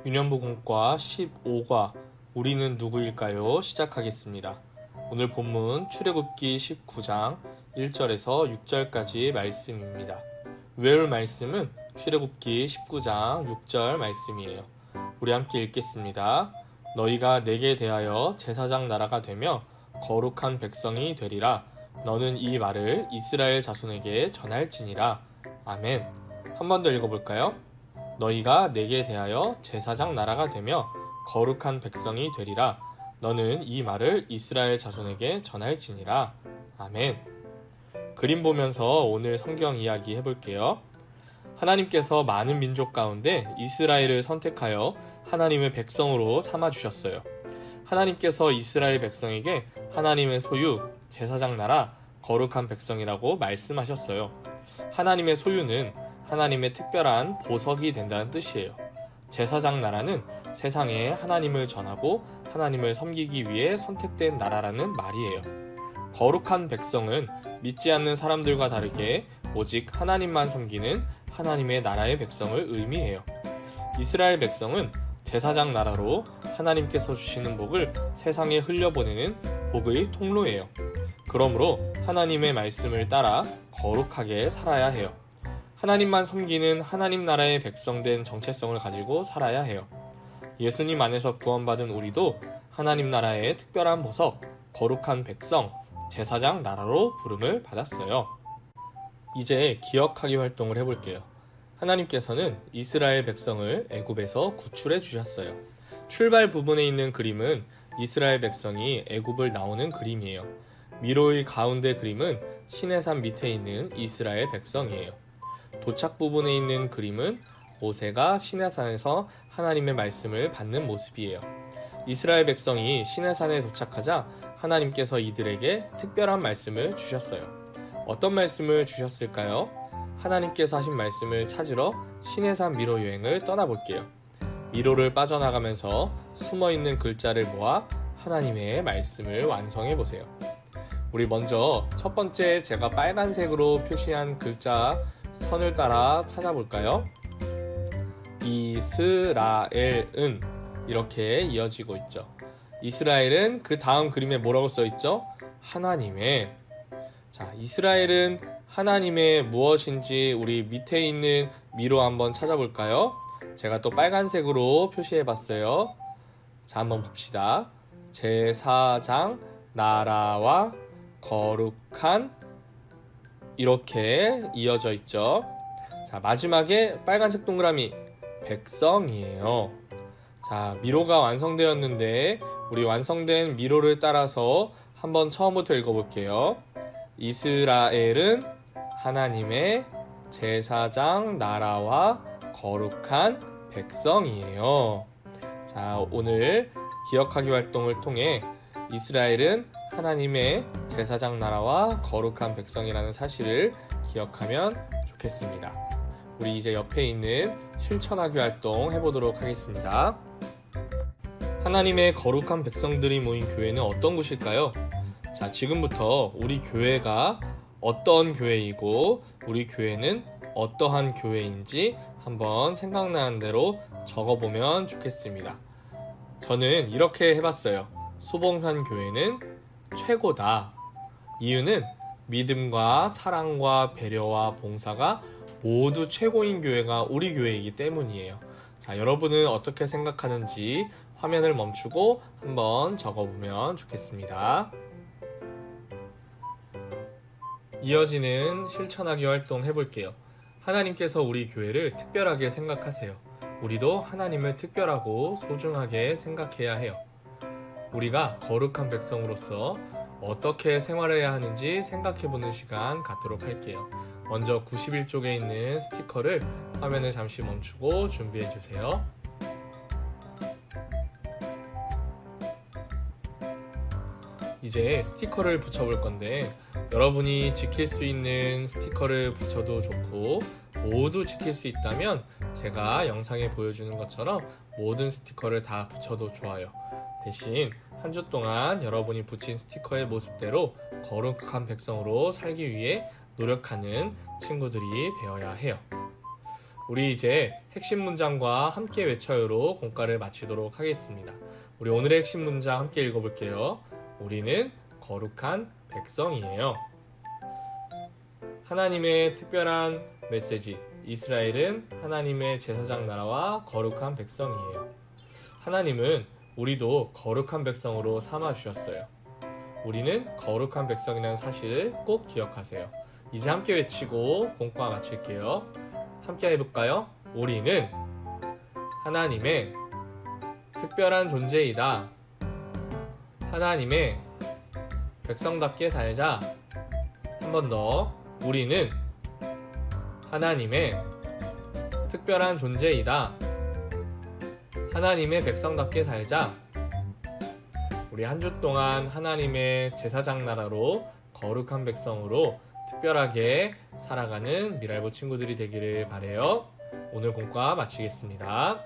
유년복음과 15과 우리는 누구일까요? 시작하겠습니다. 오늘 본문 출애굽기 19장 1절에서 6절까지의 말씀입니다. 외울 말씀은 출애굽기 19장 6절 말씀이에요. 우리 함께 읽겠습니다. 너희가 내게 대하여 제사장 나라가 되며 거룩한 백성이 되리라. 너는 이 말을 이스라엘 자손에게 전할지니라. 아멘. 한 번 더 읽어볼까요? 너희가 내게 대하여 제사장 나라가 되며 거룩한 백성이 되리라. 너는 이 말을 이스라엘 자손에게 전할지니라. 아멘. 그림 보면서 오늘 성경 이야기 해볼게요. 하나님께서 많은 민족 가운데 이스라엘을 선택하여 하나님의 백성으로 삼아주셨어요. 하나님께서 이스라엘 백성에게 하나님의 소유, 제사장 나라, 거룩한 백성이라고 말씀하셨어요. 하나님의 소유는 하나님의 특별한 보석이 된다는 뜻이에요. 제사장 나라는 세상에 하나님을 전하고 하나님을 섬기기 위해 선택된 나라라는 말이에요. 거룩한 백성은 믿지 않는 사람들과 다르게 오직 하나님만 섬기는 하나님의 나라의 백성을 의미해요. 이스라엘 백성은 제사장 나라로 하나님께서 주시는 복을 세상에 흘려보내는 복의 통로예요. 그러므로 하나님의 말씀을 따라 거룩하게 살아야 해요. 하나님만 섬기는 하나님 나라의 백성된 정체성을 가지고 살아야 해요. 예수님 안에서 구원받은 우리도 하나님 나라의 특별한 보석, 거룩한 백성, 제사장 나라로 부름을 받았어요. 이제 기억하기 활동을 해볼게요. 하나님께서는 이스라엘 백성을 애굽에서 구출해 주셨어요. 출발 부분에 있는 그림은 이스라엘 백성이 애굽을 나오는 그림이에요. 미로의 가운데 그림은 시내산 밑에 있는 이스라엘 백성이에요. 도착 부분에 있는 그림은 모세가 시내산에서 하나님의 말씀을 받는 모습이에요. 이스라엘 백성이 시내산에 도착하자 하나님께서 이들에게 특별한 말씀을 주셨어요. 어떤 말씀을 주셨을까요? 하나님께서 하신 말씀을 찾으러 시내산 미로 여행을 떠나볼게요. 미로를 빠져나가면서 숨어있는 글자를 모아 하나님의 말씀을 완성해보세요. 우리 먼저 첫 번째 제가 빨간색으로 표시한 글자 선을 따라 찾아볼까요? 이스라엘은 이렇게 이어지고 있죠. 이스라엘은 그 다음 그림에 뭐라고 써있죠? 하나님의. 자, 이스라엘은 하나님의 무엇인지 우리 밑에 있는 미로 한번 찾아볼까요? 제가 또 빨간색으로 표시해봤어요. 자, 한번 봅시다. 제사장, 나라와 거룩한 이렇게 이어져 있죠. 자, 마지막에 빨간색 동그라미 백성이에요. 자, 미로가 완성되었는데 우리 완성된 미로를 따라서 한번 처음부터 읽어볼게요. 이스라엘은 하나님의 제사장 나라와 거룩한 백성이에요. 자, 오늘 기억하기 활동을 통해 이스라엘은 하나님의 제사장 나라와 거룩한 백성이라는 사실을 기억하면 좋겠습니다. 우리 이제 옆에 있는 실천하기 활동 해보도록 하겠습니다. 하나님의 거룩한 백성들이 모인 교회는 어떤 곳일까요? 자, 지금부터 우리 교회가 어떤 교회이고 우리 교회는 어떠한 교회인지 한번 생각나는 대로 적어보면 좋겠습니다. 저는 이렇게 해봤어요. 수봉산 교회는 최고다. 이유는 믿음과 사랑과 배려와 봉사가 모두 최고인 교회가 우리 교회이기 때문이에요. 자, 여러분은 어떻게 생각하는지 화면을 멈추고 한번 적어보면 좋겠습니다. 이어지는 실천하기 활동 해볼게요. 하나님께서 우리 교회를 특별하게 생각하세요. 우리도 하나님을 특별하고 소중하게 생각해야 해요. 우리가 거룩한 백성으로서 어떻게 생활해야 하는지 생각해보는 시간 갖도록 할게요. 먼저 91쪽에 있는 스티커를 화면을 잠시 멈추고 준비해주세요. 이제 스티커를 붙여볼 건데 여러분이 지킬 수 있는 스티커를 붙여도 좋고 모두 지킬 수 있다면 제가 영상에 보여주는 것처럼 모든 스티커를 다 붙여도 좋아요. 대신 한 주 동안 여러분이 붙인 스티커의 모습대로 거룩한 백성으로 살기 위해 노력하는 친구들이 되어야 해요. 우리 이제 핵심 문장과 함께 외쳐요로 공과를 마치도록 하겠습니다. 우리 오늘의 핵심 문장 함께 읽어볼게요. 우리는 거룩한 백성이에요. 하나님의 특별한 메시지. 이스라엘은 하나님의 제사장 나라와 거룩한 백성이에요. 하나님은 우리도 거룩한 백성으로 삼아주셨어요. 우리는 거룩한 백성이라는 사실을 꼭 기억하세요. 이제 함께 외치고 공과 마칠게요. 함께 해볼까요? 우리는 하나님의 특별한 존재이다. 하나님의 백성답게 살자. 한 번 더. 우리는 하나님의 특별한 존재이다. 하나님의 백성답게 살자. 우리 한 주 동안 하나님의 제사장 나라로 거룩한 백성으로 특별하게 살아가는 미랄보 친구들이 되기를 바라요. 오늘 공과 마치겠습니다.